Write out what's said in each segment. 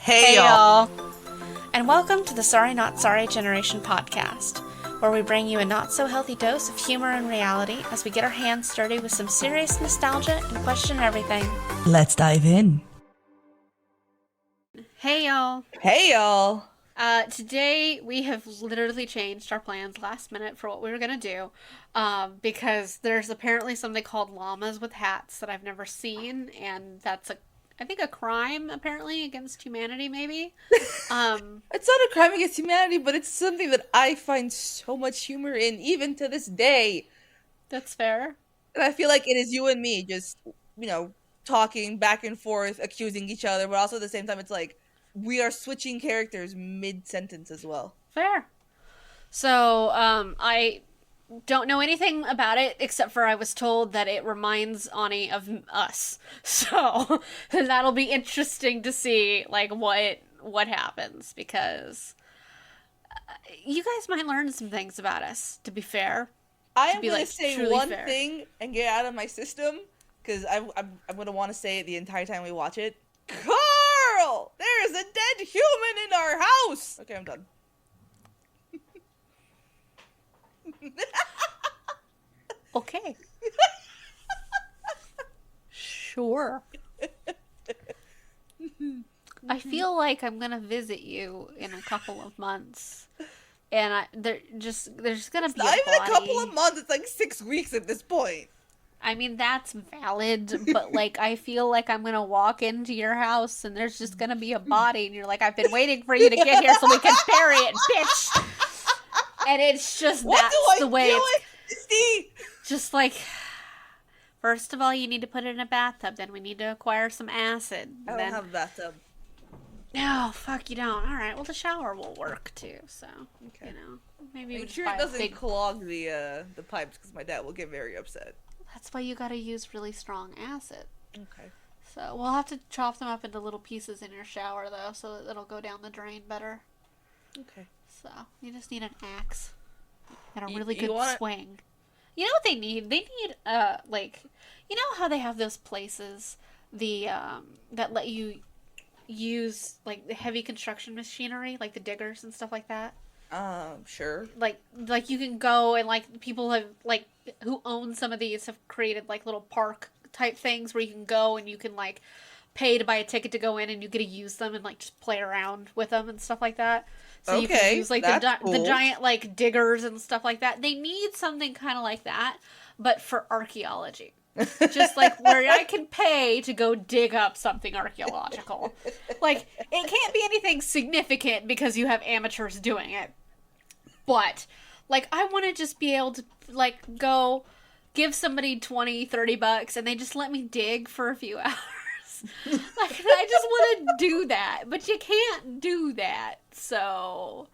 Hey y'all! And welcome to the Sorry Not Sorry Generation podcast, where we bring you a not-so-healthy dose of humor and reality as we get our hands dirty with some serious nostalgia and question everything. Let's dive in. Hey y'all! Hey y'all! Today we have literally changed our plans last minute for what we were going to do, because there's apparently something called llamas with hats that I've never seen, and that's I think a crime, apparently, against humanity, maybe. It's not a crime against humanity, but it's something that I find so much humor in, even to this day. That's fair. And I feel like it is you and me just, talking back and forth, accusing each other, but also at the same time, it's like, we are switching characters mid-sentence as well. Fair. So, I don't know anything about it, except for I was told that it reminds Ani of us. So, that'll be interesting to see, what happens, because you guys might learn some things about us, to be fair. I am going to say one thing and get out of my system, because I'm going to want to say it the entire time we watch it. Carl! There is a dead human in our house! Okay, I'm done. Okay. Sure. I feel like I'm gonna visit you in a couple of months, and there's gonna be not a even a couple of months. It's like 6 weeks at this point. I mean, that's valid, but I feel like I'm gonna walk into your house and there's just gonna be a body, and you're like, I've been waiting for you to get here so we can bury it, bitch. And it's just that's the way it's just first of all, you need to put it in a bathtub. Then we need to acquire some acid. I don't have a bathtub. No, fuck, you don't. All right, well, the shower will work too. So okay. Maybe make sure it doesn't clog the pipes, because my dad will get very upset. That's why you gotta use really strong acid. Okay. So we'll have to chop them up into little pieces in your shower, though, so that it'll go down the drain better. Okay. So you just need an axe and a really good swing. You know what they need? They need you know how they have those places that let you use the heavy construction machinery, like the diggers and stuff like that. Sure. Like you can go and people have who own some of these have created little park type things where you can go and you can pay to buy a ticket to go in, and you get to use them and just play around with them and stuff like that. So you can use cool. the giant diggers and stuff like that. They need something kind of like that, but for archaeology. Just where I can pay to go dig up something archaeological. It can't be anything significant because you have amateurs doing it. But, I want to just be able to, go give somebody $20-$30 and they just let me dig for a few hours. I just want to do that. But you can't do that. So,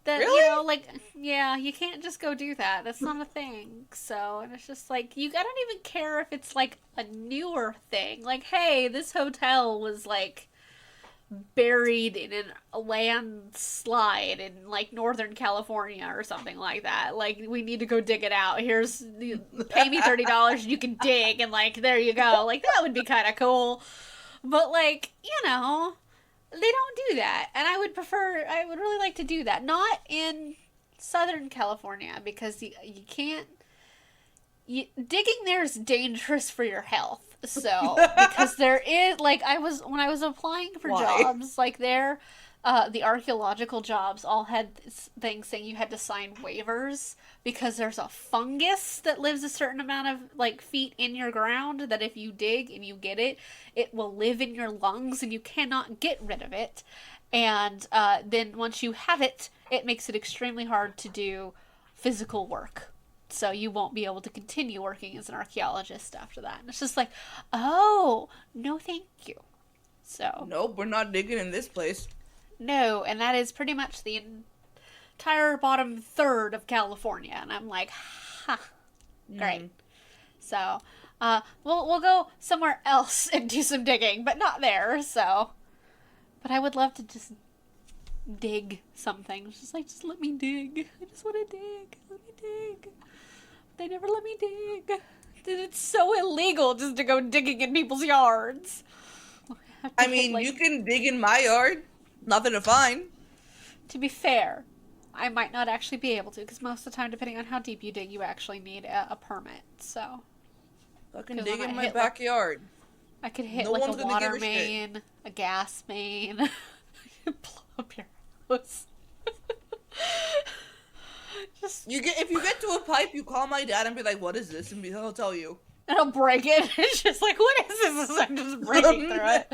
that, really? yeah, you can't just go do that. That's not a thing. So, and it's just I don't even care if it's a newer thing. Hey, this hotel was buried in a landslide in Northern California or something like that. We need to go dig it out. Pay me $30 and you can dig, and there you go. That would be kind of cool. But they don't do that, and I would really like to do that. Not in Southern California, because you can't. Digging there is dangerous for your health. So, because there is, when I was applying for jobs, the archaeological jobs all had things saying you had to sign waivers, because there's a fungus that lives a certain amount of, feet in your ground, that if you dig and you get it, it will live in your lungs and you cannot get rid of it. And then once you have it, it makes it extremely hard to do physical work. So you won't be able to continue working as an archaeologist after that. And it's just oh, no thank you. So. Nope, we're not digging in this place. No, and that is pretty much the entire bottom third of California. And I'm great. So, we'll go somewhere else and do some digging, but not there, so. But I would love to just dig something. It's just let me dig. I just want to dig. Let me dig. They never let me dig. It's so illegal just to go digging in people's yards. I mean, you can dig in my yard. Nothing to find. To be fair, I might not actually be able to, because most of the time, depending on how deep you dig, you actually need a permit, so. I can dig in my backyard. I could hit a water main, a gas main, blow up your house. If you get to a pipe, you call my dad and be like, "What is this?" And he'll tell you. And I'll break it. It's just like, what is this? I'm just breaking through it.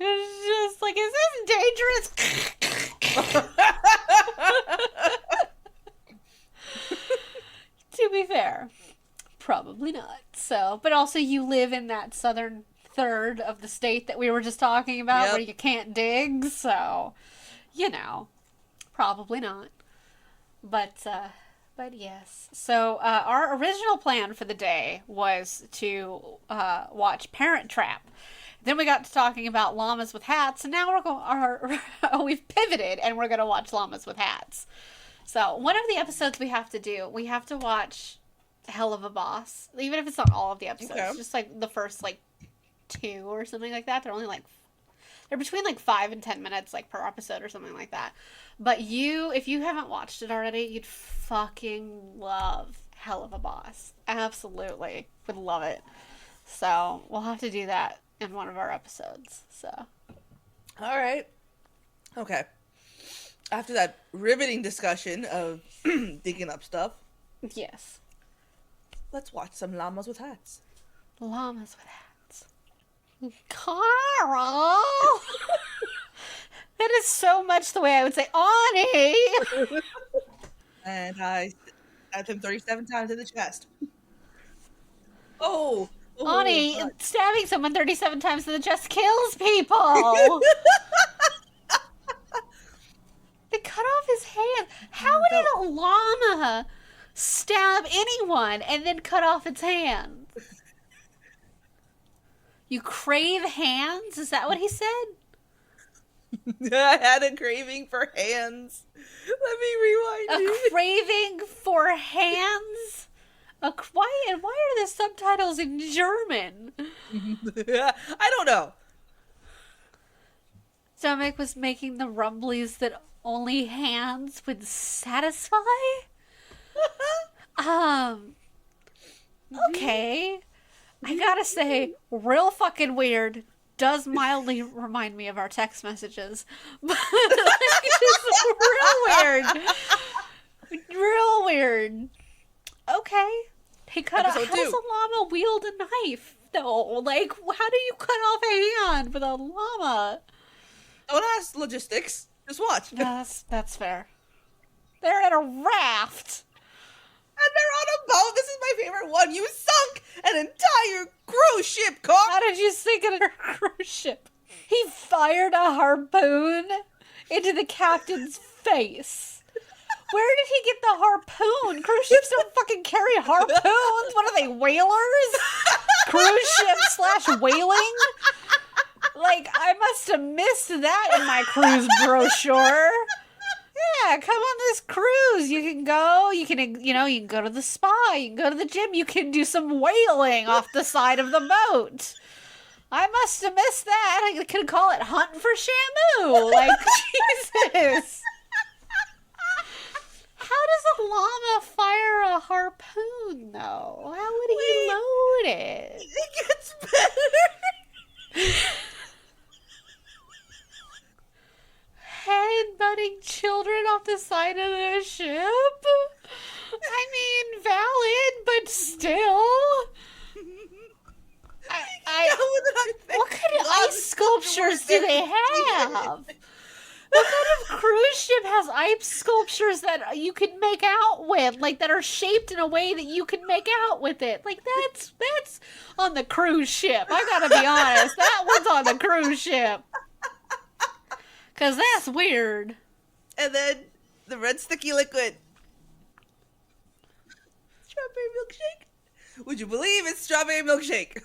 It's just like, is this dangerous? To be fair, probably not. So, but also you live in that southern third of the state that we were just talking about, where you can't dig. So, probably not. But yes. So our original plan for the day was to watch Parent Trap. Then we got to talking about Llamas with Hats, and now we've pivoted and we're going to watch Llamas with Hats. So one of the episodes we have to watch Hell of a Boss, even if it's not all of the episodes, just like the first like 2 or something like that. They're between like 5 and 10 minutes like per episode or something like that. But if you haven't watched it already, you'd fucking love Hell of a Boss. Absolutely. Would love it. So we'll have to do that in one of our episodes. So. All right. Okay. After that riveting discussion of digging up stuff. Yes. Let's watch some Llamas with Hats. Llamas with Hats. Carl! That is so much the way I would say, Ani! And I stabbed him 37 times in the chest. Oh! Ani, stabbing someone 37 times in the chest kills people! They cut off his hand. How did a llama stab anyone and then cut off its hand? You crave hands? Is that what he said? I had a craving for hands. Let me rewind you. A craving for hands? Why are the subtitles in German? I don't know. Stomach was making the rumblies that only hands would satisfy? Okay. I gotta say, real fucking weird. Does mildly remind me of our text messages. But it's real weird. Real weird. Okay. He cut off. How does a llama wield a knife, though? Like, how do you cut off a hand with a llama? Don't ask logistics. Just watch. That's fair. They're in a raft. And they're on a boat. This is my favorite one. You sunk an entire cruise ship, Carl. How did you sink in a cruise ship? He fired a harpoon into the captain's face. Where did he get the harpoon? Cruise ships don't fucking carry harpoons. What are they, whalers? Cruise ship / whaling? Like, I must have missed that in my cruise brochure. Yeah, come on this cruise. You can go, you can go to the spa, you can go to the gym, you can do some whaling off the side of the boat. I must have missed that. I could call it hunting for Shamu. Like, Jesus. How does a llama fire a harpoon, though? How would he load it? It gets better. Headbutting children off the side of the ship? I mean, valid, but still. What kind of ice sculptures do they have? What kind of cruise ship has ice sculptures that you can make out with? Like, that are shaped in a way that you can make out with it? Like, that's on the cruise ship. I gotta be honest. That one's on the cruise ship. Because that's weird. And then the red sticky liquid. Strawberry milkshake? Would you believe it's strawberry milkshake?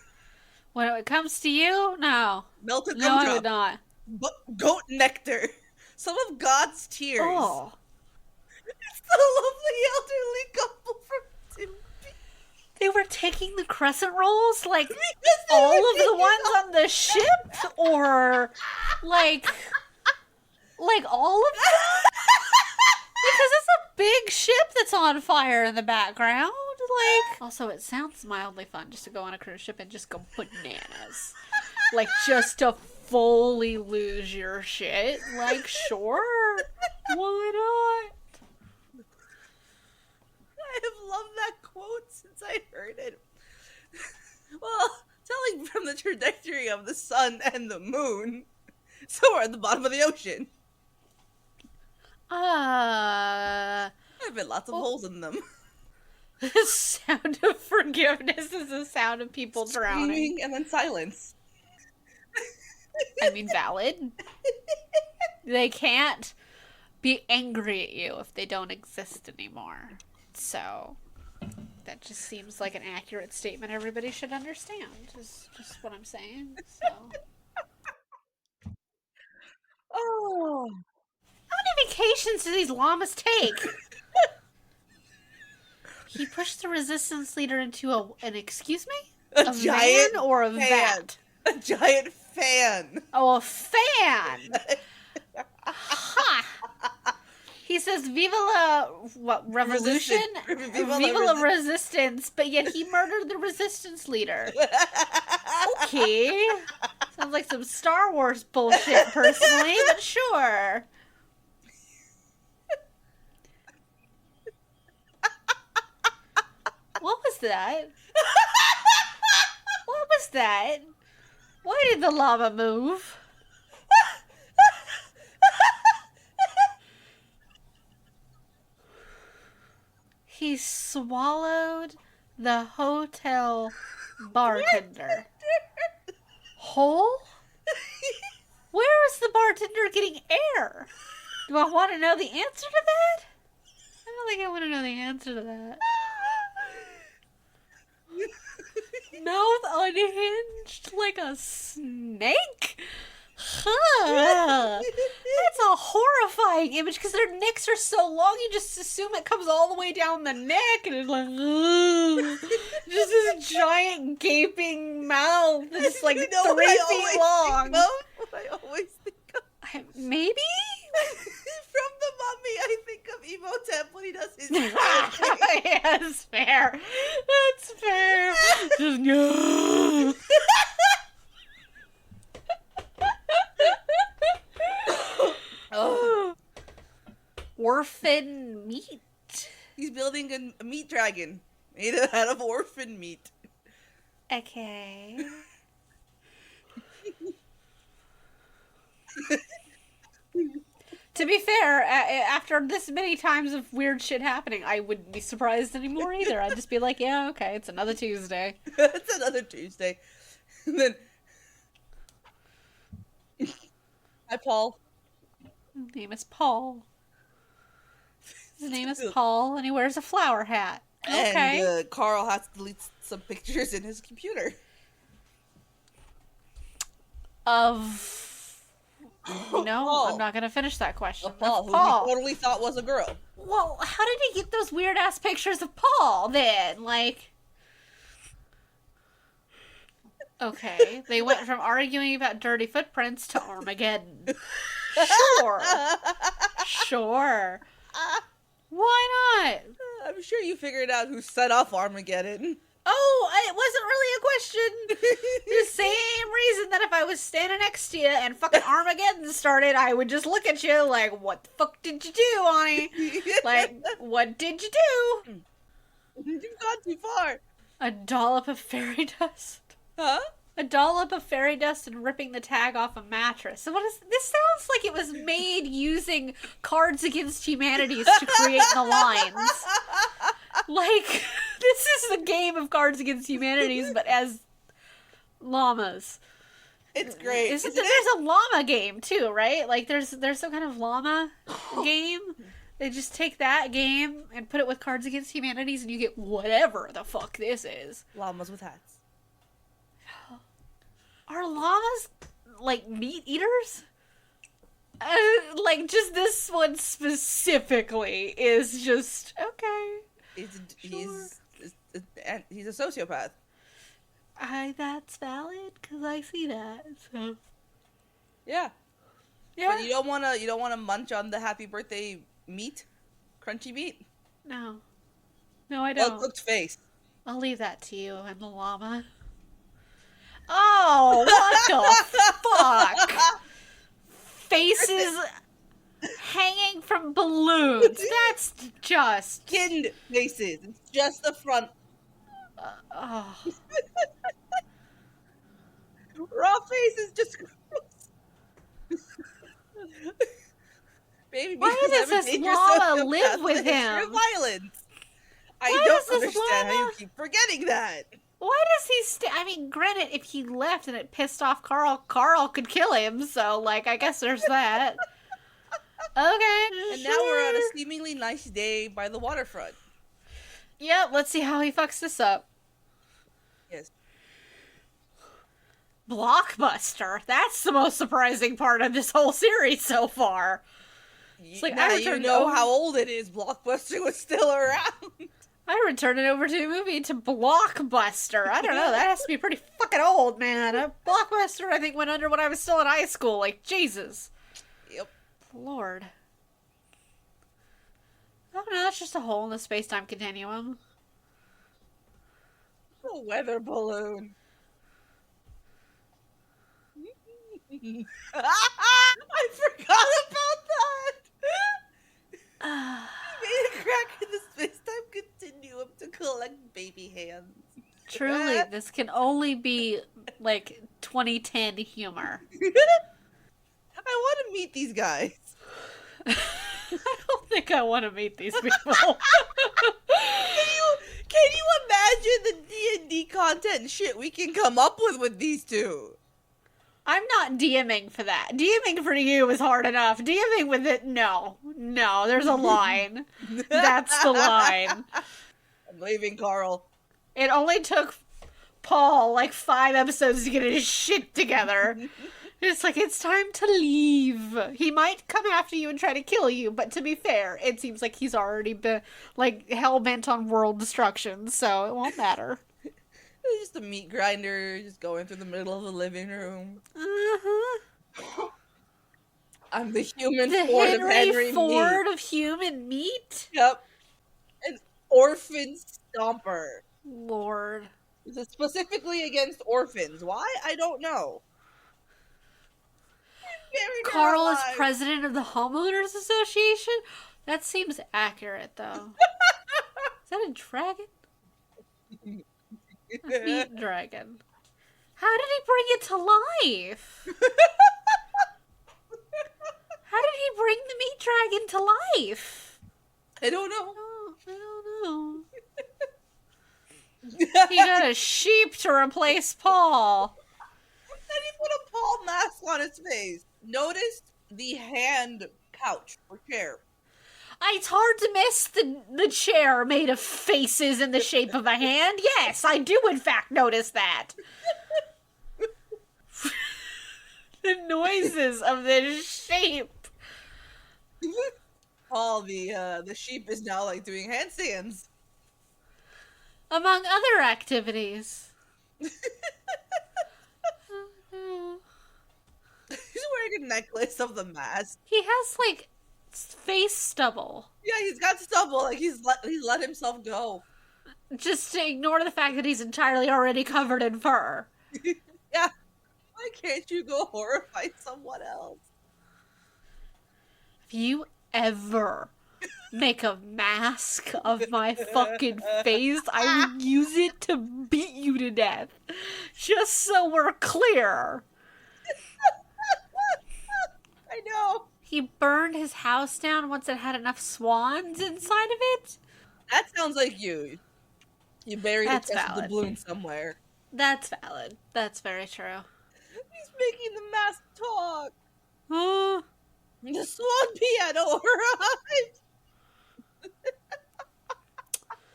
When it comes to you, no. Melted gumdrop. No, I would not. Goat nectar. Some of God's tears. Oh. It's the lovely elderly couple from Doomby. They were taking the crescent rolls, like, all of the ones on the ship? Or, like all of them? Because it's a big ship that's on fire in the background. Like, also, it sounds mildly fun just to go on a cruise ship and just go bananas. Like, just to fully lose your shit. Like, sure. Why not? I have loved that quote since I heard it. Well, telling from the trajectory of the sun and the moon, so we're at the bottom of the ocean. There have been lots of holes in them. The sound of forgiveness is the sound of people drowning. Screaming and then silence. I mean, valid. They can't be angry at you if they don't exist anymore. So, that just seems like an accurate statement everybody should understand, is just what I'm saying. So. Oh. How many vacations do these llamas take? He pushed the resistance leader into an excuse me? A giant van or a fan. vat? A giant fan. Oh, a fan! Ha! He says, "Viva la revolution, Viva la resistance," but yet he murdered the resistance leader. Okay, sounds like some Star Wars bullshit, personally, but sure. What was that? What was that? Why did the llama move? He swallowed the hotel bartender. Whole? Where is the bartender getting air? Do I want to know the answer to that? I don't think I want to know the answer to that. Mouth unhinged like a snake? Huh. That's a horrifying image because their necks are so long you just assume it comes all the way down the neck and it's like, ugh. Just this giant gaping mouth that's like 3 feet long. I always think of maybe? From The Mummy, I think of Imhotep when he does his Yeah, that's fair. That's fair. Just no. Oh. Orphan meat. He's building a meat dragon made out of orphan meat. Okay. To be fair, after this many times of weird shit happening, I wouldn't be surprised anymore either. I'd just be like, yeah, okay, it's another Tuesday. It's another Tuesday. And then... Hi, Paul. His name is Paul. His name is Paul, and he wears a flower hat. Okay. And Carl has to delete some pictures in his computer. Of... No, Paul. I'm not going to finish that question. Of Paul, who he totally thought was a girl. Well, how did he get those weird-ass pictures of Paul, then? Like... Okay, they went from arguing about dirty footprints to Armageddon. Sure. Sure. Why not? I'm sure you figured out who set off Armageddon. Oh, it wasn't really a question. The same reason that if I was standing next to you and fucking Armageddon started, I would just look at you like, what the fuck did you do, honey? Like, what did you do? You've gone too far. A dollop of fairy dust. Huh? A dollop of fairy dust and ripping the tag off a mattress. So what is this? Sounds like it was made using Cards Against Humanities to create the lines. Like, this is the game of Cards Against Humanities, but as llamas. It's great. There's a llama game too, right? Like there's some kind of llama game. They just take that game and put it with Cards Against Humanities, and you get whatever the fuck this is. Llamas with hats. Are llamas, like, meat eaters? Like, just this one specifically is just, okay. He's he's a sociopath. That's valid because I see that. So Yeah. yeah. But you don't wanna munch on the happy birthday meat, crunchy meat. No, I don't. Well-cooked face. I'll leave that to you and the llama. Oh, what the fuck? Faces hanging from balloons. That's just Skinned faces. It's just the front. oh. Raw face is just gross. Baby, Why does this llama live with him? Violence. I Why don't does this understand how you llama- keep forgetting that. Why does he I mean, granted, if he left and it pissed off Carl could kill him, so, like, I guess there's that. Okay. And now we're on a seemingly nice day by the waterfront. Yep, let's see how he fucks this up. Yes. Blockbuster. That's the most surprising part of this whole series so far. It's like, now you know how old it is. Blockbuster was still around. I would turn it over to a movie to Blockbuster. I don't know. That has to be pretty fucking old, man. Blockbuster, I think, went under when I was still in high school. Like, Jesus. Yep. Lord. Oh, no, that's just a hole in the space-time continuum. A weather balloon. I forgot about that. He made a crack in the space-time continuum to collect baby hands. Truly, this can only be, like, 2010 humor. I want to meet these guys. I don't think I want to meet these people. Can you imagine the D&D content and shit we can come up with these two? I'm not DMing for that. DMing for you is hard enough. DMing with it, no. No, there's a line. That's the line. I'm leaving, Carl. It only took Paul like 5 episodes to get his shit together. It's like, it's time to leave. He might come after you and try to kill you, but to be fair, it seems like he's already been, like, hell-bent on world destruction, so it won't matter. It's just a meat grinder just going through the middle of the living room. Uh-huh. I'm the human The Ford of Henry Ford meat. of human meat? Yep. An orphan stomper. Lord. Is it specifically against orphans? Why? I don't know. Carl is president of the Homeowners Association? That seems accurate, though. Is that a dragon? A meat dragon. How did he bring it to life? How did he bring the meat dragon to life? I don't know. Oh, I don't know. He got a sheep to replace Paul. Then he put a Paul mask on his face. Notice the hand couch or chair. It's hard to miss the chair made of faces in the shape of a hand. Yes, I do in fact notice that. The noises of this shape. Paul, the sheep is now like doing handstands. Among other activities. He's wearing a necklace of the mask. He has, like, face stubble. Yeah, he's got stubble. Like, he's let himself go. Just to ignore the fact that he's entirely already covered in fur. Yeah. Why can't you go horrify someone else? If you ever make a mask of my fucking face, I would use it to beat you to death. Just so we're clear. I know. He burned his house down once it had enough swans inside of it? That sounds like you. You buried That's the test valid. of the balloon somewhere. That's valid. That's very true. He's making the mask talk. Oh. The swan piano arrived.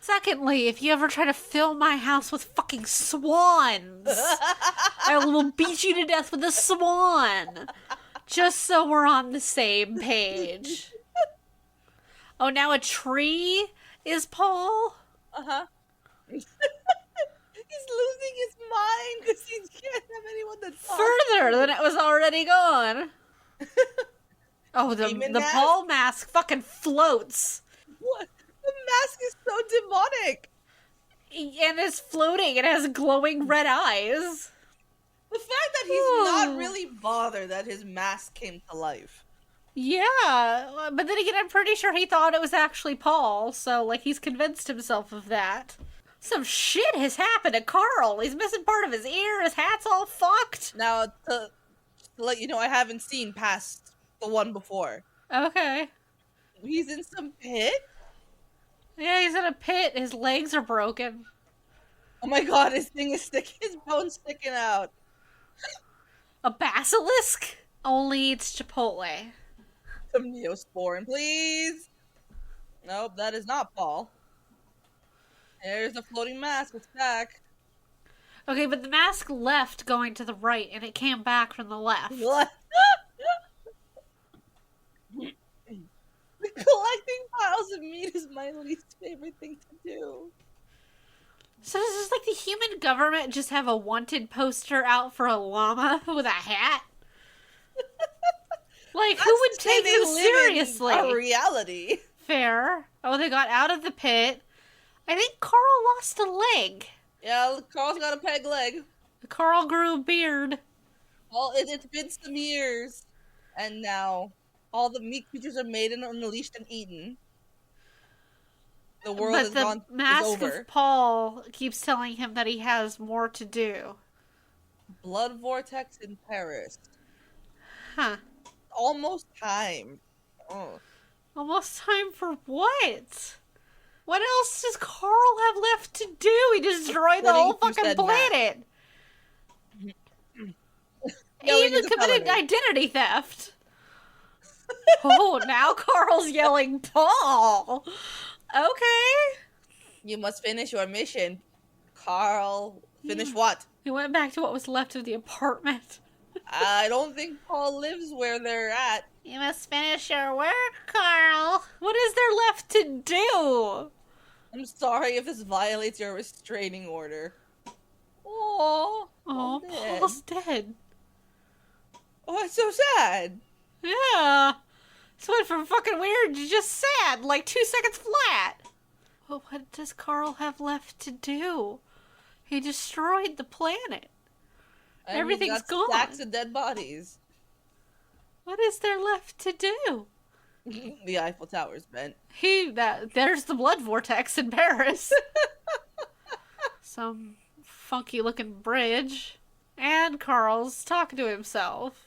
Secondly, if you ever try to fill my house with fucking swans, I will beat you to death with a swan. Just so we're on the same page. Oh, now a tree is Paul? Uh-huh. He's losing his mind because he can't have anyone to talk Further to. than it was already gone. Oh, the Paul mask fucking floats. What? The mask is so demonic. And is floating. It has glowing red eyes. The fact that he's not really bothered that his mask came to life. Yeah, but then again, I'm pretty sure he thought it was actually Paul, so, like, he's convinced himself of that. Some shit has happened to Carl. He's missing part of his ear, his hat's all fucked. Now, to let you know, I haven't seen past the one before. Okay. He's in some pit? Yeah, he's in a pit. His legs are broken. Oh my god, his bone's sticking out. A basilisk? Only it's Chipotle. Some Neosporin, please. Nope, that is not Paul. There's the floating mask. It's back. Okay, but the mask left going to the right, and it came back from the left. What? Collecting piles of meat is my least favorite thing to do. So does this, like, the human government just have a wanted poster out for a llama with a hat? Like, who would take them seriously? A reality. Fair. Oh, they got out of the pit. I think Carl lost a leg. Yeah, Carl's got a peg leg. Carl grew a beard. Well, it's been some years. And now all the meat creatures are made and unleashed and eaten. The world is over. But the mask of Paul keeps telling him that he has more to do. Blood vortex in Paris. Huh. Almost time. Oh. Almost time for what? What else does Carl have left to do? He destroyed the whole fucking planet. He even committed identity theft. Oh, now Carl's yelling, Paul! Okay. You must finish your mission. Carl, finish what? He went back to what was left of the apartment. I don't think Paul lives where they're at. You must finish your work, Carl. What is there left to do? I'm sorry if this violates your restraining order. Oh, Paul's dead. Oh, it's so sad. Yeah. This went from fucking weird to just sad, like 2 seconds flat. Well, what does Carl have left to do? He destroyed the planet. And everything's gone. Stacks of dead bodies. What is there left to do? The Eiffel Tower's bent. There's the blood vortex in Paris. Some funky looking bridge. And Carl's talking to himself.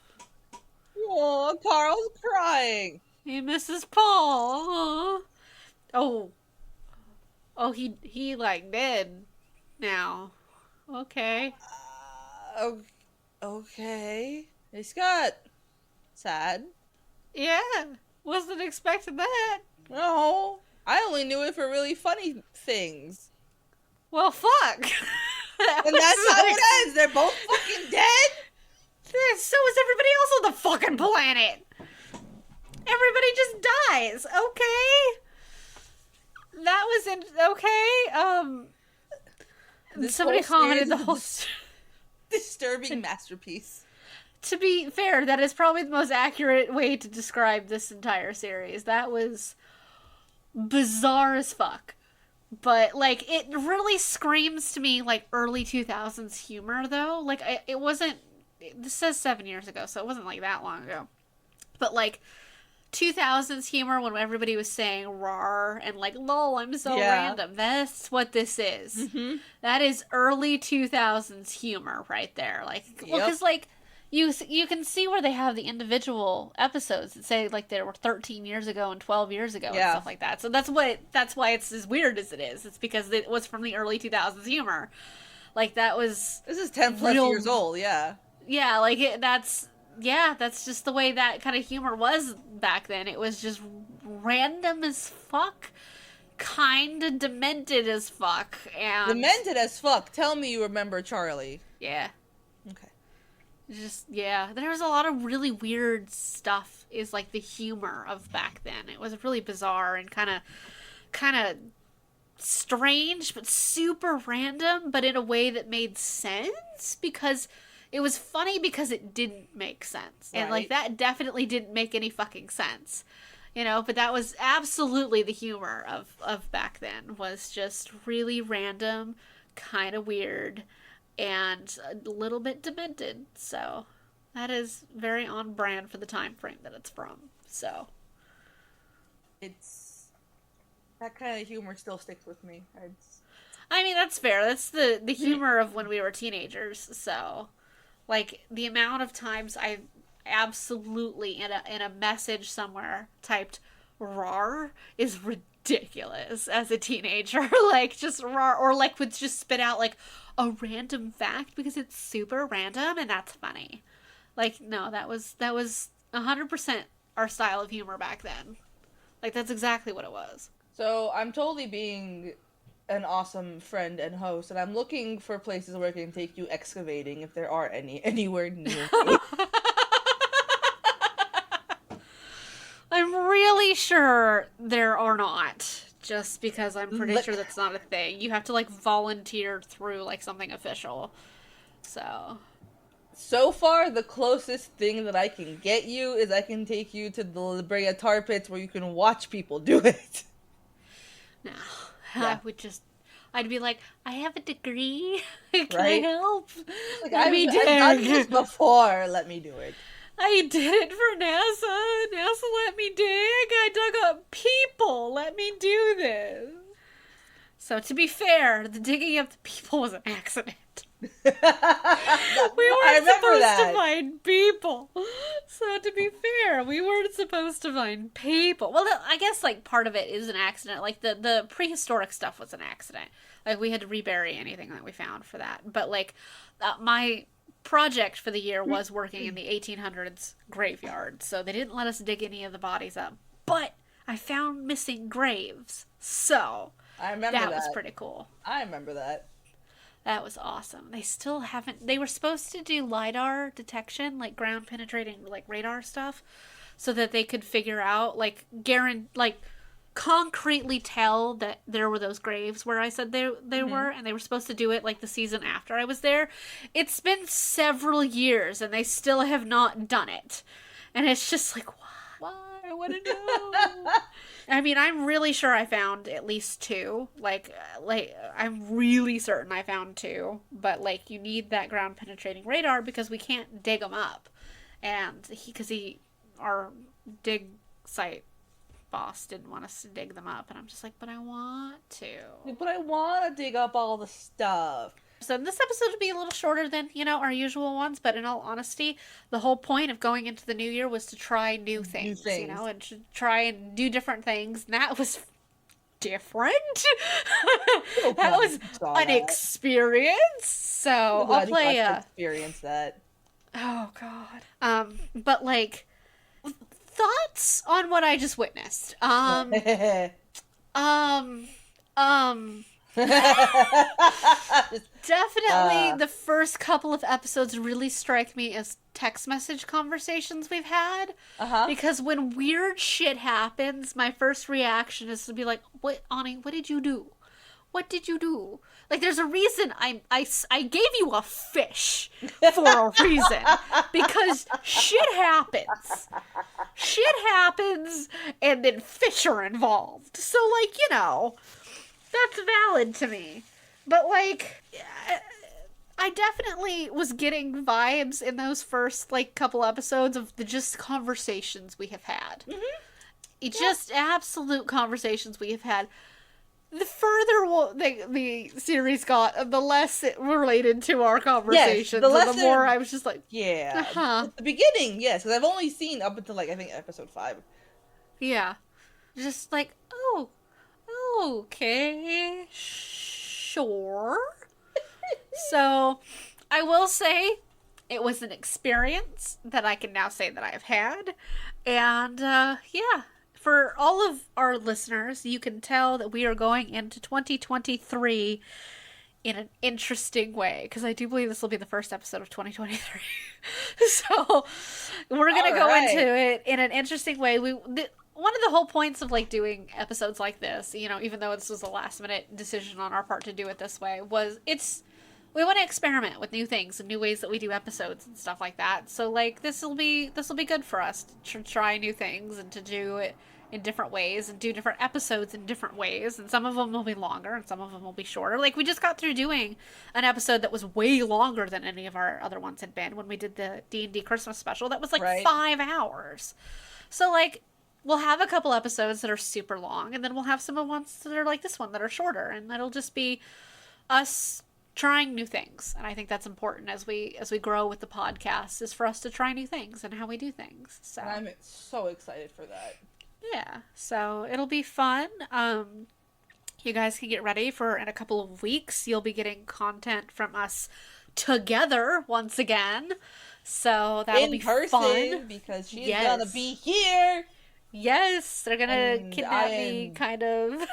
Oh, Carl's crying. He misses Paul. Oh, he like dead now. Okay. Okay. Hey, Scott. Sad. Yeah. Wasn't expecting that. No. I only knew it for really funny things. Well, fuck. And that's how it ends. They're both fucking dead? So is everybody else on the fucking planet. Everybody just dies. Okay. That was okay. Somebody commented the whole disturbing masterpiece. To be fair, that is probably the most accurate way to describe this entire series. That was bizarre as fuck. But, like, it really screams to me, like, early 2000s humor, though. Like, it wasn't... This says 7 years ago, so it wasn't, like, that long ago. But, like, 2000s humor when everybody was saying rawr and, like, lol, I'm so random. That's what this is. Mm-hmm. That is early 2000s humor right there. Like, well, because, like... You can see where they have the individual episodes that say, like, they were 13 years ago and 12 years ago and stuff like that. So that's why it's as weird as it is. It's because it was from the early 2000s humor. Like, that was... This is 10 plus years old, yeah. Yeah, like, that's just the way that kind of humor was back then. It was just random as fuck, kind of demented as fuck, and... Demented as fuck? Tell me you remember Charlie. Yeah. Okay. Just, yeah, there was a lot of really weird stuff is, like, the humor of back then. It was really bizarre and kind of strange, but super random, but in a way that made sense, because it was funny because it didn't make sense. And, like, that definitely didn't make any fucking sense. You know, but that was absolutely the humor of back then, was just really random, kind of weird, and a little bit demented. So that is very on brand for the time frame that it's from. So it's that kind of humor still sticks with me. I mean, that's fair. That's the humor of when we were teenagers. So, like, the amount of times I absolutely in a message somewhere typed "rar" is ridiculous as a teenager. Like, just "rar," or like would just spit out like a random fact because it's super random and that's funny. Like, no, that was 100% our style of humor back then. Like, that's exactly what it was. So I'm totally being an awesome friend and host, and I'm looking for places where I can take you excavating, if there are any, anywhere near me. I'm really sure there are not, just because I'm pretty sure that's not a thing. You have to, like, volunteer through, like, something official. So far, the closest thing that I can get you is I can take you to the La Brea tar pits where you can watch people do it. No. Yeah. I'd be like, I have a degree. Can I help? Like, I've done this before. Let me do it. I did it for NASA. NASA let me dig. I dug up people. Let me do this. So, to be fair, the digging up the people was an accident. We weren't supposed to find people. So, to be fair, we weren't supposed to find people. Well, I guess, like, part of it is an accident. Like, the prehistoric stuff was an accident. Like, we had to rebury anything that we found for that. But, like, my project for the year was working in the 1800s graveyard. So, they didn't let us dig any of the bodies up. But I found missing graves. So, I remember that. That was pretty cool. I remember that. That was awesome. They still haven't... They were supposed to do LiDAR detection, like ground-penetrating, like radar stuff, so that they could figure out, like, concretely tell that there were those graves where I said they were, and they were supposed to do it, like, the season after I was there. It's been several years, and they still have not done it. And it's just like, why? I want to know. I mean, I'm really sure I found at least 2. Like, I'm really certain I found 2. But, like, you need that ground-penetrating radar because we can't dig them up. And our dig site boss didn't want us to dig them up. And I'm just like, but I want to. But I want to dig up all the stuff. So this episode will be a little shorter than, our usual ones, but in all honesty, the whole point of going into the new year was to try new things. And to try and do different things, and that was different. That was an experience. So I'll play experience that. Oh God. But like, thoughts on what I just witnessed. Definitely the first couple of episodes really strike me as text message conversations we've had. Because when weird shit happens, my first reaction is to be like, "What, Ani? What did you do? What did you do?" Like, there's a reason I gave you a fish for a reason. Because shit happens. Shit happens, and then fish are involved. So, like, that's valid to me. But, like, I definitely was getting vibes in those first, like, couple episodes of the just conversations we have had. Just absolute conversations we have had. The further the series got, the less it related to our conversations. Yes, the more I was just like... Yeah. At the beginning, yes. Because I've only seen up until, like, I think episode 5. Yeah. Just like, oh... Okay, sure. So, I will say it was an experience that I can now say that I have had. And, yeah, for all of our listeners, you can tell that we are going into 2023 in an interesting way. Because I do believe this will be the first episode of 2023. So, we're going to go into it in an interesting way. one of the whole points of like doing episodes like this, you know, even though this was a last minute decision on our part to do it this way, was we want to experiment with new things and new ways that we do episodes and stuff like that. So like this will be good for us to try new things and to do it in different ways and do different episodes in different ways, and some of them will be longer and some of them will be shorter. Like we just got through doing an episode that was way longer than any of our other ones had been when we did the D&D Christmas special. That was like 5 hours. So like we'll have a couple episodes that are super long, and then we'll have some ones that are like this one that are shorter, and it'll just be us trying new things. And I think that's important as we grow with the podcast, is for us to try new things and how we do things. So I'm so excited for that. Yeah, so it'll be fun. You guys can get ready for, in a couple of weeks, you'll be getting content from us together once again. So that'll be fun. Because she's gonna be here. Yes, they're gonna kidnap me, kind of.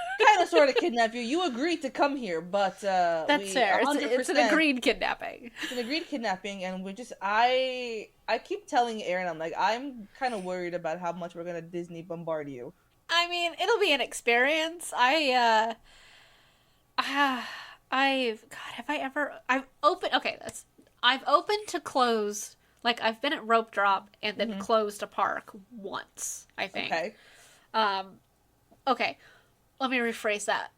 Sort of kidnap you. You agreed to come here, but that's fair. It's an agreed kidnapping. It's an agreed kidnapping, and we just I keep telling Aaron, I'm like, I'm kind of worried about how much we're gonna Disney bombard you. I mean, it'll be an experience. I've opened to close. Like, I've been at Rope Drop and then closed a park once, I think. Okay. Okay. Let me rephrase that.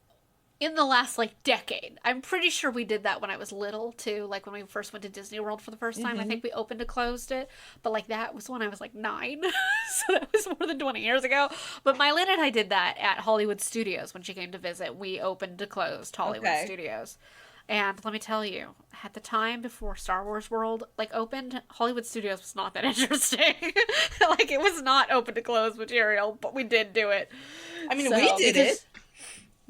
In the last, like, decade. I'm pretty sure we did that when I was little, too. Like, when we first went to Disney World for the first time. I think we opened and closed it. But, like, that was when I was, like, 9. So that was more than 20 years ago. But Mylene and I did that at Hollywood Studios when she came to visit. We opened and closed Hollywood Studios. And let me tell you, at the time before Star Wars World, like, opened, Hollywood Studios was not that interesting. Like, it was not open to close material, but we did do it. I mean, we did it.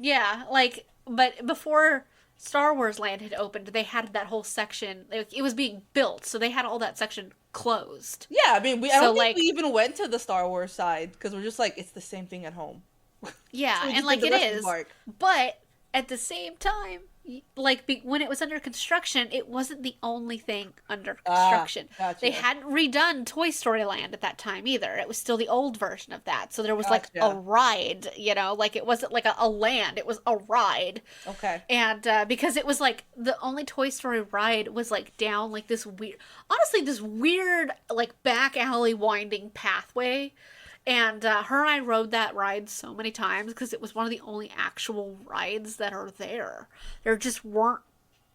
Yeah, like, but before Star Wars Land had opened, they had that whole section, like, it was being built, so they had all that section closed. Yeah, I mean, I don't think we even went to the Star Wars side, because we're just like, it's the same thing at home. Yeah, so and like, it is, but at the same time, like, when it was under construction, it wasn't the only thing under construction. Gotcha. They hadn't redone Toy Story Land at that time either. It was still the old version of that. So there was like a ride, you know, like it wasn't like a land. It was a ride. Okay. And because it was like the only Toy Story ride was like down like this weird like back alley winding pathway. And her and I rode that ride so many times because it was one of the only actual rides that are there. There just weren't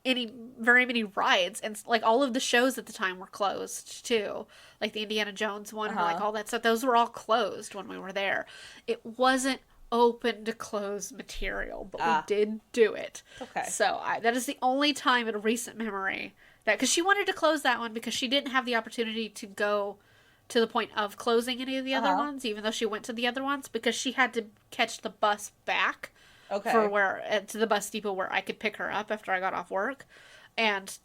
very many rides. And like all of the shows at the time were closed too. Like the Indiana Jones one and like all that stuff. Those were all closed when we were there. It wasn't open to close material, but we did do it. Okay. So that is the only time in recent memory that, because she wanted to close that one because she didn't have the opportunity to go to the point of closing any of the other ones, even though she went to the other ones, because she had to catch the bus back to the bus depot where I could pick her up after I got off work. And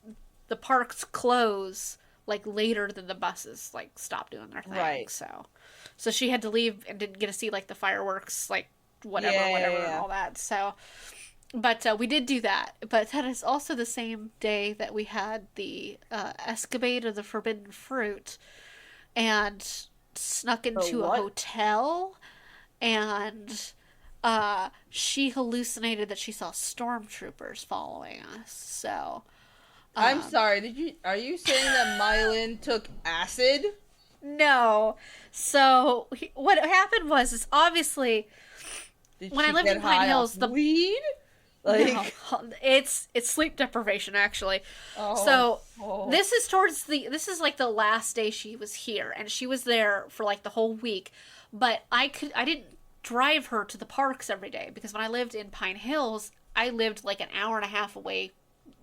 the parks close like later than the buses like stop doing their thing. Right. So she had to leave and didn't get to see like the fireworks, like whatever, and all that. So, but we did do that. But that is also the same day that we had the escapade of the forbidden fruit, and snuck into a hotel, and she hallucinated that she saw stormtroopers following us. So I'm sorry, are you saying that Mylene took acid? No. So what happened was obviously when I lived in Pine Hills, the weed? Like, no, it's sleep deprivation actually. This is like the last day she was here, and she was there for like the whole week. But I didn't drive her to the parks every day, because when I lived in Pine Hills, I lived like an hour and a half away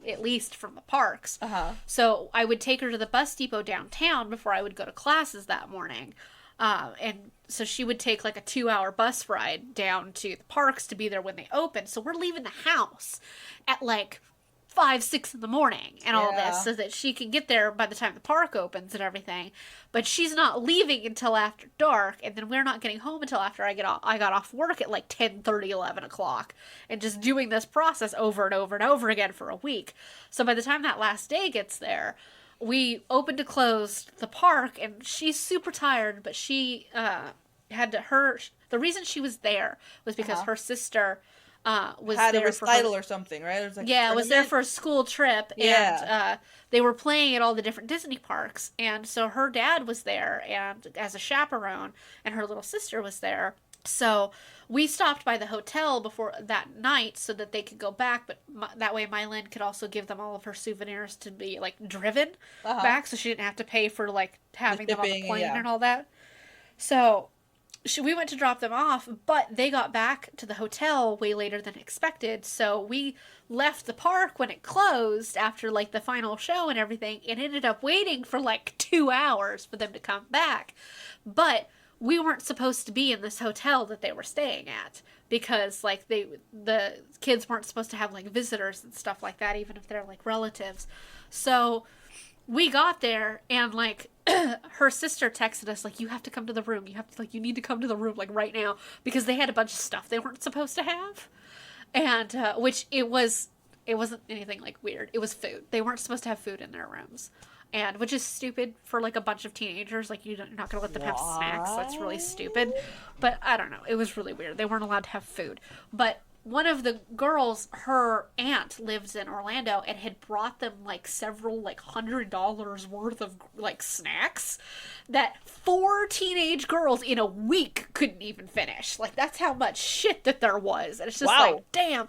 at least from the parks. So I would take her to the bus depot downtown before I would go to classes that morning. And so she would take like a 2-hour bus ride down to the parks to be there when they open. So we're leaving the house at like 5, 6 in the morning and all this, so that she can get there by the time the park opens and everything. But she's not leaving until after dark, and then we're not getting home until after I got off work at like 10:30, 11 o'clock, and just doing this process over and over and over again for a week. So by the time that last day gets there, we opened to closed the park, and she's super tired, but she the reason she was there was because her sister was had there a recital or something, right? It was like was there for a school trip, and they were playing at all the different Disney parks, and so her dad was there and as a chaperone, and her little sister was there. So we stopped by the hotel before that night so that they could go back, but that way Mylin could also give them all of her souvenirs to be, like, driven back, so she didn't have to pay for, like, having them on the plane and all that. So we went to drop them off, but they got back to the hotel way later than expected, so we left the park when it closed after, like, the final show and everything, and ended up waiting for, like, 2 hours for them to come back. But we weren't supposed to be in this hotel that they were staying at, because, like, the kids weren't supposed to have, like, visitors and stuff like that, even if they're, like, relatives. So we got there, and, like, her sister texted us, like, you have to come to the room. You need to come to the room, like, right now, because they had a bunch of stuff they weren't supposed to have. And, it wasn't anything, like, weird. It was food. They weren't supposed to have food in their rooms. And, which is stupid for, like, a bunch of teenagers. Like, you're not going to let them have snacks. That's really stupid. But, I don't know. It was really weird. They weren't allowed to have food. But one of the girls, her aunt lives in Orlando and had brought them, like, several, like, $100 worth of, like, snacks that 4 teenage girls in a week couldn't even finish. Like, that's how much shit that there was. And it's just like, damn.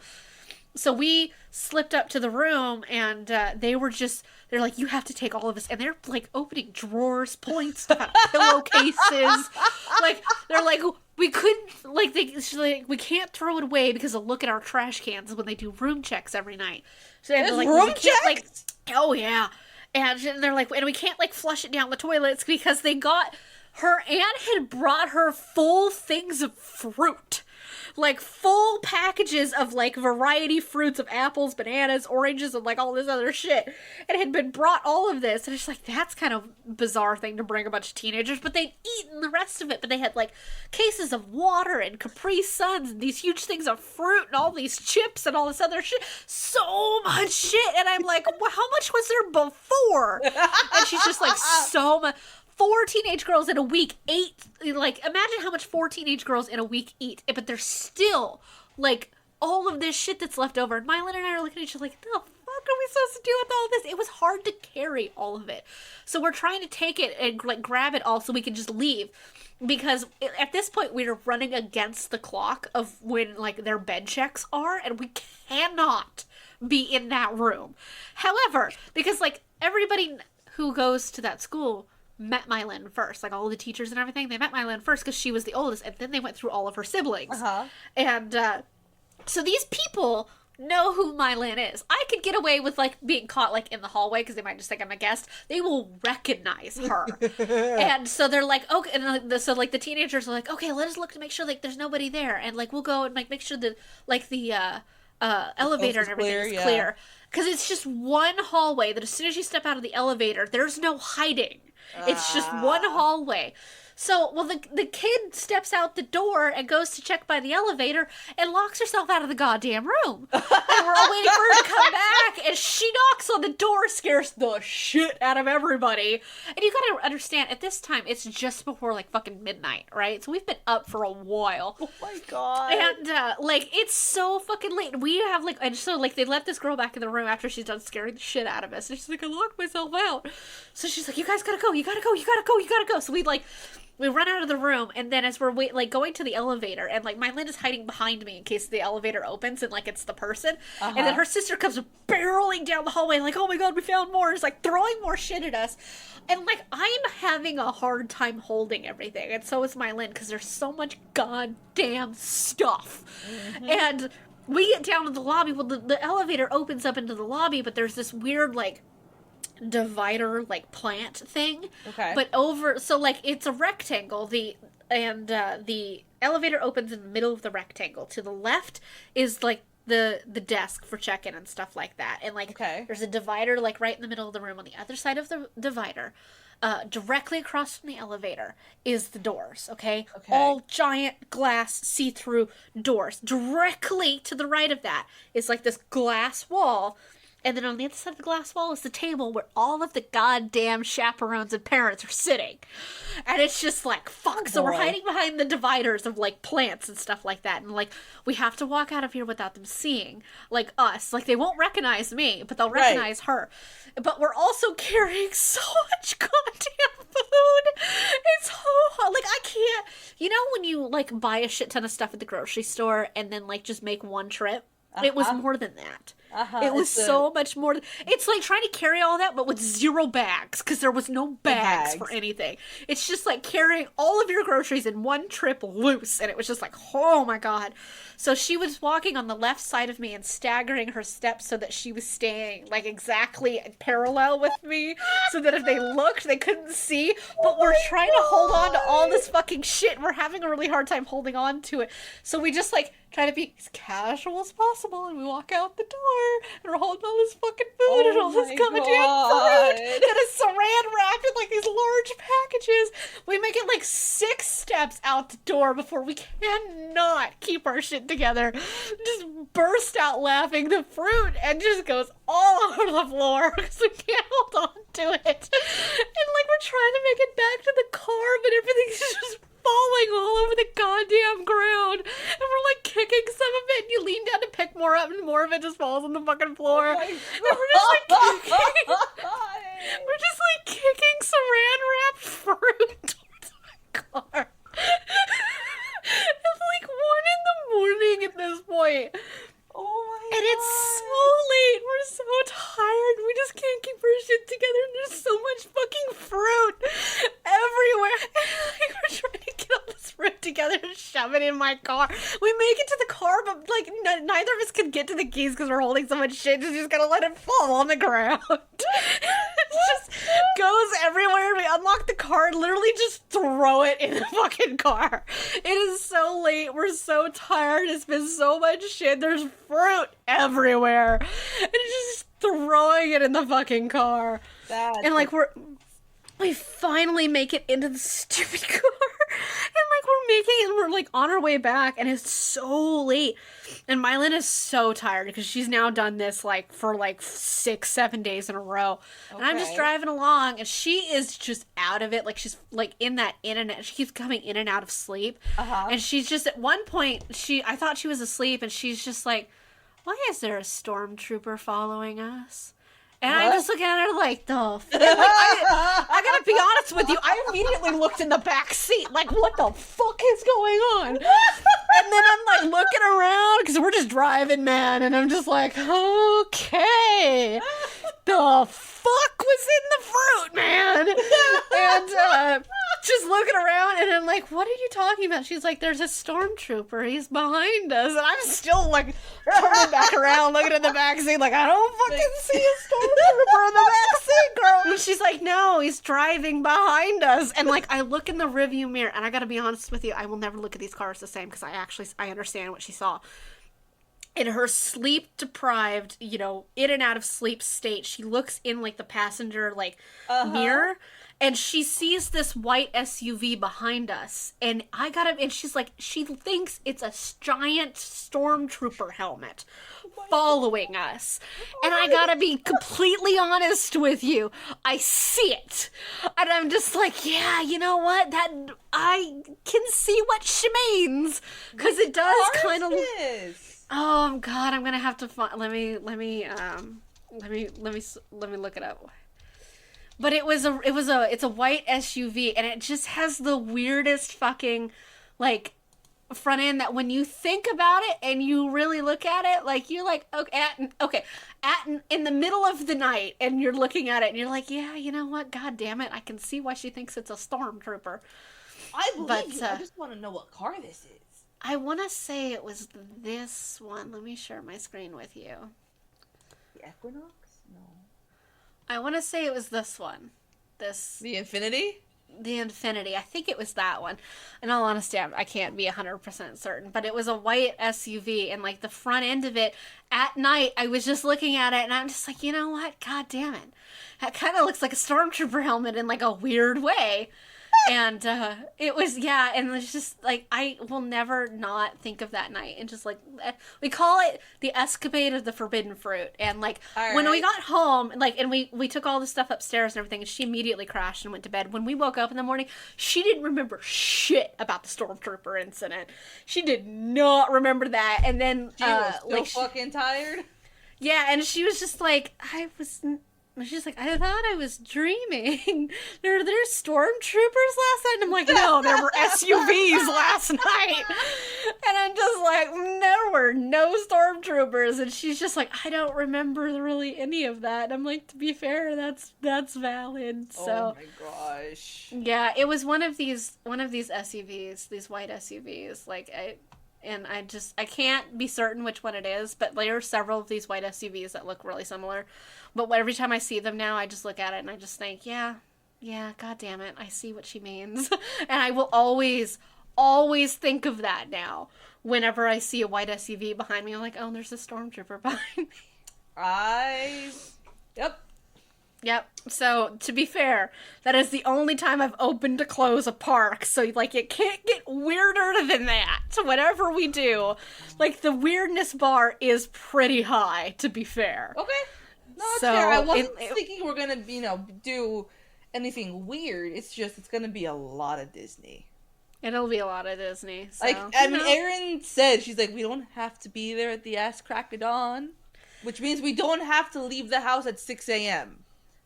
So we slipped up to the room, and they're like, you have to take all of this. And they're, like, opening drawers, pulling stuff out of pillowcases. Like, they're like, we couldn't, like, we can't throw it away because they'll look at our trash cans when they do room checks every night. So they're like, room checks? Like, oh, yeah. And they're like, and we can't, like, flush it down the toilets because her aunt had brought her full things of fruit. Like, full packages of, like, variety fruits of apples, bananas, oranges, and, like, all this other shit. And it had been brought all of this. And it's like, that's kind of a bizarre thing to bring a bunch of teenagers. But they'd eaten the rest of it. But they had, like, cases of water and Capri Suns and these huge things of fruit and all these chips and all this other shit. So much shit. And I'm like, well, how much was there before? And she's just like, so much. 4 teenage girls in a week ate, like, imagine how much 4 teenage girls in a week eat, but there's still, like, all of this shit that's left over. And Mylin and I are looking at each other like, the fuck are we supposed to do with all this? It was hard to carry all of it. So we're trying to take it and, like, grab it all so we can just leave. Because at this point, we're running against the clock of when, like, their bed checks are, and we cannot be in that room. However, because, like, everybody who goes to that school met Mylin first, like, all the teachers and everything, they met Mylin first because she was the oldest, and then they went through all of her siblings. And so these people know who Mylin is. I could get away with, like, being caught, like, in the hallway because they might just think I'm a guest. They will recognize her. And so they're like, okay, and so, like, the teenagers are like, okay, let us look to make sure, like, there's nobody there, and, like, we'll go and, like, make sure that, like, the elevator and everything is clear. Because it's just one hallway that as soon as you step out of the elevator, there's no hiding. It's just one hallway. So, well, the kid steps out the door and goes to check by the elevator and locks herself out of the goddamn room. And we're all waiting for her to come back, and she knocks on the door, scares the shit out of everybody. And you gotta understand, at this time, it's just before, like, fucking midnight, right? So we've been up for a while. Oh my god. And, like, it's so fucking late. We have, like, and so, like, they let this girl back in the room after she's done scaring the shit out of us. And she's like, I locked myself out. So she's like, you guys gotta go, you gotta go, you gotta go, you gotta go. So we run out of the room, and then as we're going to the elevator, and, like, Mylin is hiding behind me in case the elevator opens and, like, it's the person. And then her sister comes barreling down the hallway, like, oh my god, we found more. It's like throwing more shit at us. And, like, I'm having a hard time holding everything, and so is Mylin, because there's so much goddamn stuff. And we get down to the lobby. Well, the elevator opens up into the lobby, but there's this weird, like, divider, like, plant thing. Okay. But so, like, it's a rectangle. The elevator opens in the middle of the rectangle. To the left is, like, the desk for check-in and stuff like that. And, like, there's a divider, like, right in the middle of the room. On the other side of the divider, directly across from the elevator, is the doors, okay? All giant glass see-through doors. Directly to the right of that is, like, this glass wall. And then on the other side of the glass wall is the table where all of the goddamn chaperones and parents are sitting. And it's just like, fuck. Oh, so we're hiding behind the dividers of, like, plants and stuff like that. And, like, we have to walk out of here without them seeing, like, us. Like, they won't recognize me, but they'll recognize her. But we're also carrying so much goddamn food. It's so hot. Like, I can't. You know when you, like, buy a shit ton of stuff at the grocery store and then, like, just make one trip? It was more than that. It was so much more. It's like trying to carry all that, but with 0 bags, because there was no bags for anything. It's just like carrying all of your groceries in one trip loose, and it was just like, oh my god. So she was walking on the left side of me and staggering her steps so that she was staying like exactly parallel with me, so that if they looked, they couldn't see. But we're trying to hold on to all this fucking shit, and we're having a really hard time holding on to it. So we just like try to be as casual as possible, and we walk out the door, and we're holding all this fucking food and all this goddamn fruit that is saran wrapped in like these large packages. We make it like 6 steps out the door before we cannot keep our shit together. Just burst out laughing. The fruit and just goes all over the floor because we can't hold on to it. And like we're trying to make it back to the car, but everything's just falling all over the goddamn ground, and we're like kicking some of it, and you lean down to pick more up, and more of it just falls on the fucking floor. And we're just like kicking, we're just like kicking saran wrapped fruit towards my car. It's like 1 a.m. at this point. Oh my and it's so late. We're so tired. We just can't keep our shit together. And there's so much fucking fruit everywhere. And like, we're trying to get all this fruit together and shove it in my car. We make it to the car, but like neither of us can get to the keys because we're holding so much shit. Just gotta let it fall on the ground. It just goes everywhere. We unlock the car and literally just throw it in the fucking car. It is so late. We're so tired. It's been so much shit. There's fruit everywhere. And it's just throwing it in the fucking car. And like we finally make it into the stupid car. And like we're making it and we're like on our way back and it's so late. And Mylin is so tired because she's now done this like for like 6-7 days in a row. Okay. And I'm just driving along and she is just out of it. Like she's like in and out. She keeps coming in and out of sleep. And she's just at one point I thought she was asleep and she's just like, why is there a stormtrooper following us? And I'm just looking at her like, the fuck? Like, I gotta be honest with you, I immediately looked in the back seat, like, what the fuck is going on? And then I'm like looking around, because we're just driving, man, and I'm just like, okay, the fuck was in the fruit, man? And just looking around, and I'm like, what are you talking about? She's like, there's a stormtrooper, he's behind us, and I'm still like turning back around, looking at the backseat, like, I don't fucking see a stormtrooper in the backseat, girl. And she's like, no, he's driving behind us. And like, I look in the rearview mirror, and I gotta be honest with you, I will never look at these cars the same, because I understand what she saw. In her sleep-deprived, in and out of sleep state, she looks in, like, the passenger, like, mirror, and she sees this white SUV behind us, and she's like, she thinks it's a giant stormtrooper helmet following us. And I gotta be completely honest with you, I see it. And I'm just like, yeah, you know what? That, I can see what she means. Because it does kind of... Oh God, I'm gonna have to find. Let me look it up. But it's a white SUV, and it just has the weirdest fucking like front end that when you think about it and you really look at it, like you're like, in the middle of the night, and you're looking at it, and you're like, yeah, you know what? God damn it, I can see why she thinks it's a stormtrooper. I believe you. I just want to know what car this is. I want to say it was this one. Let me share my screen with you. The Equinox? No. I want to say it was this one. The Infinity? The Infinity. I think it was that one. In all honesty, I can't be 100% certain. But it was a white SUV. And like the front end of it, at night, I was just looking at it. And I'm just like, you know what? God damn it. That kind of looks like a stormtrooper helmet in like a weird way. And it was, yeah, and it's just like, I will never not think of that night. And just like, we call it the escapade of the forbidden fruit. And like, when we got home, like, and we took all the stuff upstairs and everything, and she immediately crashed and went to bed. When we woke up in the morning, she didn't remember shit about the stormtrooper incident. She did not remember that. And then she was so fucking tired. Yeah, and she was just like, she's like, I thought I was dreaming. There's stormtroopers last night? And I'm like, no, there were SUVs last night. And I'm just like, there were no stormtroopers. And she's just like, I don't remember really any of that. And I'm like, to be fair, that's valid. So, oh my gosh. Yeah, it was one of these SUVs, these white SUVs. Like, I can't be certain which one it is, but there are several of these white SUVs that look really similar. But every time I see them now, I just look at it and I just think, yeah, god damn it, I see what she means. And I will always think of that now. Whenever I see a white SUV behind me, I'm like, oh, there's a stormtrooper behind me. Yep. So, to be fair, that is the only time I've opened to close a park. So, like, it can't get weirder than that. So, whatever we do, like, the weirdness bar is pretty high, to be fair. Okay. No, that's fair. I wasn't thinking we're gonna, do anything weird. It's just, it's gonna be a lot of Disney. It'll be a lot of Disney. So, like, I mean, Erin said, she's like, we don't have to be there at the ass crack of dawn. Which means we don't have to leave the house at 6 a.m.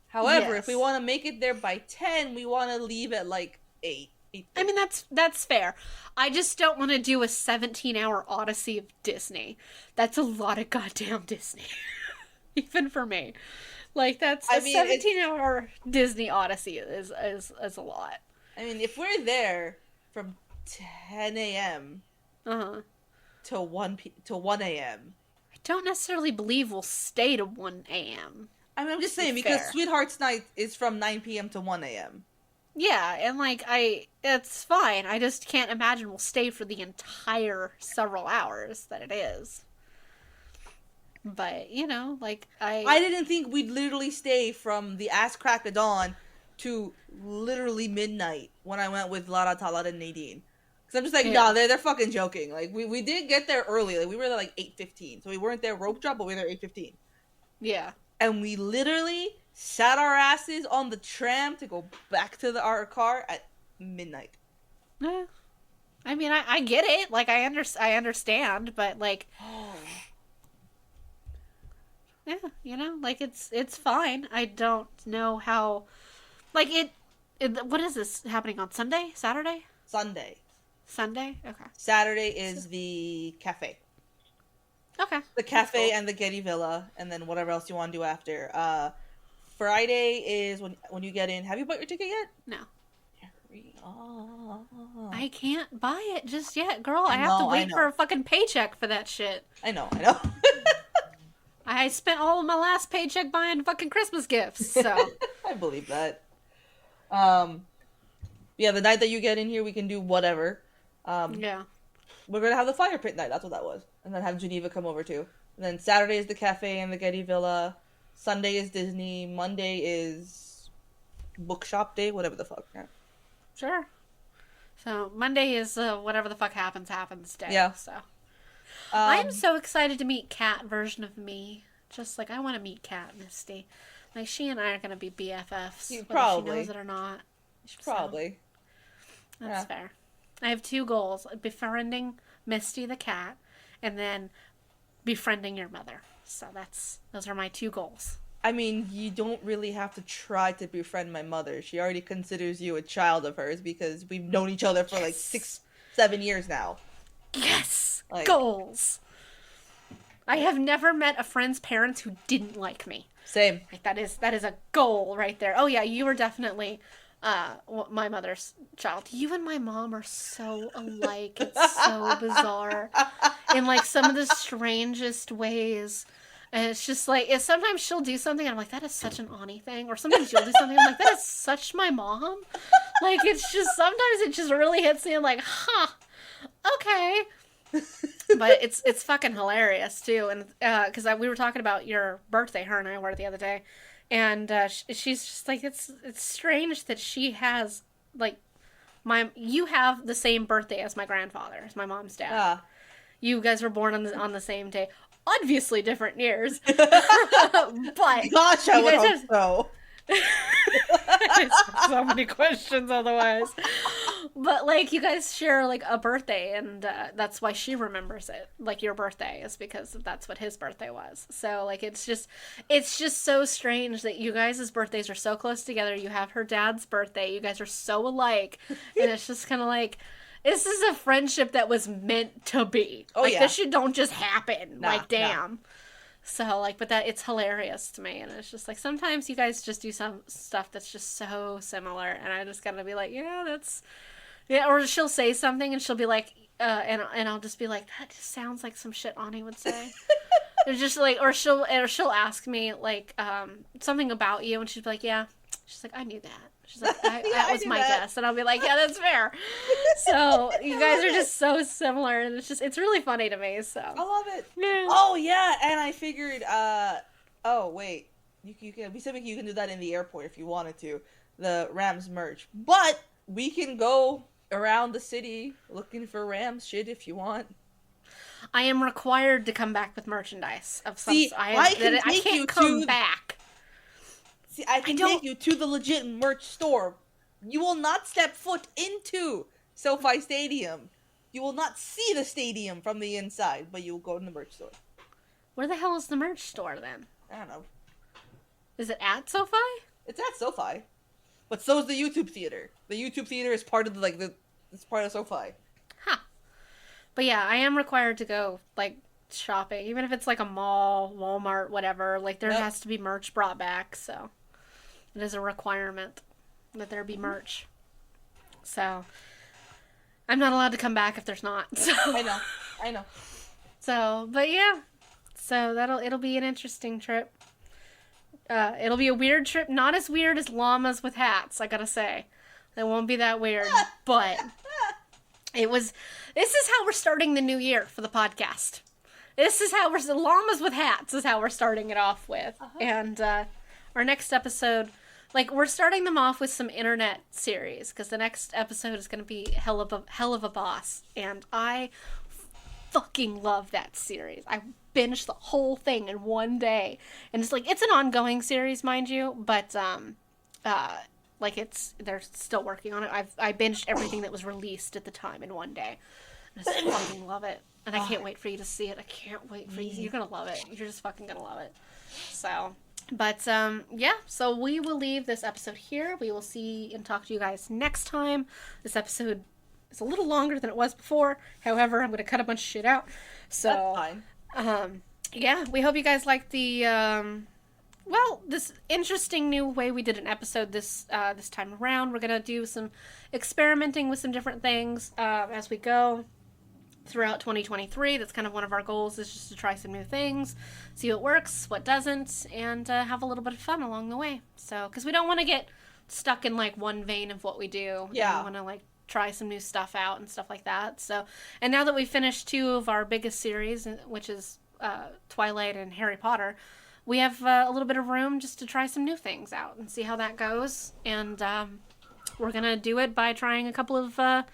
However, if we want to make it there by 10, we want to leave at like 8. I mean, that's fair. I just don't want to do a 17-hour odyssey of Disney. That's a lot of goddamn Disney. Even for me. Like, that's a 17-hour Disney odyssey is a lot. I mean, if we're there from 10 a.m. to 1 a.m. I don't necessarily believe we'll stay to 1 a.m. I mean, I'm just saying, because Sweetheart's Night is from 9 p.m. to 1 a.m. Yeah, and, like, it's fine. I just can't imagine we'll stay for the entire several hours that it is. But, like, I didn't think we'd literally stay from the ass crack of dawn to literally midnight when I went with Lara, Talat, and Nadine. Because I'm just like, nah, they're fucking joking. Like, we did get there early. Like, we were there, like, 8:15. So we weren't there rope drop, but we were there 8:15. Yeah. And we literally sat our asses on the tram to go back to our car at midnight. Yeah. I mean, I get it. Like, I understand, but, like... Yeah, like, it's fine. I don't know how... Like, what is this happening on Sunday? Saturday? Sunday. Sunday? Okay. Saturday is the cafe. Okay. The cafe and the Getty Villa, and then whatever else you want to do after. Friday is when you get in. Have you bought your ticket yet? No. Oh. I can't buy it just yet, girl. I have to wait for a fucking paycheck for that shit. I know. I spent all of my last paycheck buying fucking Christmas gifts, so. I believe that. Yeah, the night that you get in here, we can do whatever. Yeah. We're going to have the fire pit night. That's what that was. And then have Geneva come over too. And then Saturday is the cafe and the Getty Villa. Sunday is Disney. Monday is bookshop day. Whatever the fuck. Yeah. Sure. So Monday is whatever the fuck happens day. Yeah. So I'm so excited to meet Kat version of me. Just like I want to meet Kat, Misty. Like she and I are gonna be BFFs. Whether she knows it or not. Probably. That's fair. I have 2 goals: befriending Misty the cat, and then befriending your mother. So those are my 2 goals. I mean, you don't really have to try to befriend my mother. She already considers you a child of hers because we've known each other for like 6-7 years now. Yes! Like, goals! I have never met a friend's parents who didn't like me. Same. Like, that is a goal right there. Oh yeah, you were definitely my mother's child. You and my mom are so alike. It's so bizarre. In like some of the strangest ways. And it's just like, sometimes she'll do something and I'm like, that is such an Ani thing. Or sometimes you'll do something and I'm like, that is such my mom. Like, it's just, sometimes it just really hits me and I'm like, okay. But it's fucking hilarious too. And because we were talking about your birthday, her and I were the other day. And she's just like, it's strange that she has like you have the same birthday as my grandfather, as my mom's dad. You guys were born on the same day. Obviously different years. But gosh, I would hope so. So many questions otherwise. But like, you guys share like a birthday, and that's why she remembers it. Like, your birthday is because that's what his birthday was. So like, it's just so strange that you guys' birthdays are so close together. You have her dad's birthday. You guys are so alike, and it's just kind of like, this is a friendship that was meant to be. Oh, like, yeah. this shit don't just happen. Like, damn. Nah. So, like, but it's hilarious to me, and it's just, like, sometimes you guys just do some stuff that's just so similar, and I just gotta be like, yeah, or she'll say something, and she'll be like, and I'll just be like, that just sounds like some shit Ani would say. It's just, like, or she'll ask me, like, something about you, and she'll be like, yeah. She's like, I knew that. She's like, that was my guess. And I'll be like, yeah, that's fair. So you guys are just so similar, and it's really funny to me. So I love it. Yeah. Oh yeah, and I figured. Oh wait, you can. We said you can do that in the airport if you wanted to, the Rams merch. But we can go around the city looking for Rams shit if you want. I am required to come back with merchandise of some. See, I can't come back. See, I can take you to the legit merch store. You will not step foot into SoFi Stadium. You will not see the stadium from the inside, but you will go to the merch store. Where the hell is the merch store, then? I don't know. Is it at SoFi? It's at SoFi. But so is the YouTube theater. The YouTube theater is part of it's part of SoFi. Huh. But yeah, I am required to go, like, shopping. Even if it's like a mall, Walmart, whatever. Like, there has to be merch brought back, so it is a requirement that there be merch. So I'm not allowed to come back if there's not. So I know. So, but yeah. So it'll be an interesting trip. It'll be a weird trip, not as weird as llamas with hats, I gotta say. It won't be that weird, but this is how we're starting the new year for the podcast. This is how llamas with hats is how we're starting it off with. Uh-huh. And our next episode, like, we're starting them off with some internet series, because the next episode is going to be hell of a boss, and I fucking love that series. I binged the whole thing in one day, and it's an ongoing series, mind you, but they're still working on it. I binged everything that was released at the time in one day. I just fucking love it. And I can't wait for you to see it. I can't wait for you. You're going to love it. You're just fucking going to love it. So, but, yeah. So we will leave this episode here. We will see and talk to you guys next time. This episode is a little longer than it was before. However, I'm going to cut a bunch of shit out. So, that's fine. Yeah. We hope you guys like the, this interesting new way we did an episode this time around. We're going to do some experimenting with some different things, as we go throughout 2023. That's kind of one of our goals, is just to try some new things, see what works, what doesn't, and have a little bit of fun along the way. So, because we don't want to get stuck in, like, one vein of what we do. Yeah. We want to, like, try some new stuff out and stuff like that. So, and now that we've finished 2 of our biggest series, which is Twilight and Harry Potter, we have a little bit of room just to try some new things out and see how that goes. And we're going to do it by trying a couple of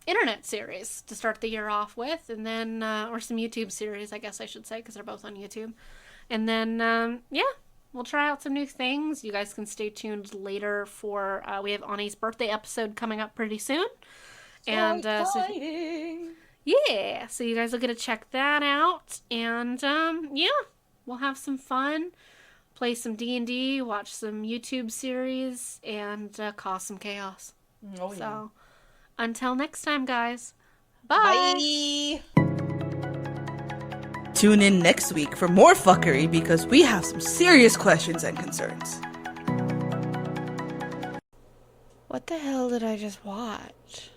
internet series to start the year off with, and then or some YouTube series, I guess I should say, because they're both on YouTube. And then we'll try out some new things. You guys can stay tuned later for we have Ani's birthday episode coming up pretty soon. And exciting. So you guys will get to check that out, and we'll have some fun, play some D&D, watch some YouTube series, and cause some chaos. Oh, yeah. So until next time, guys. Bye. Tune in next week for more fuckery, because we have some serious questions and concerns. What the hell did I just watch?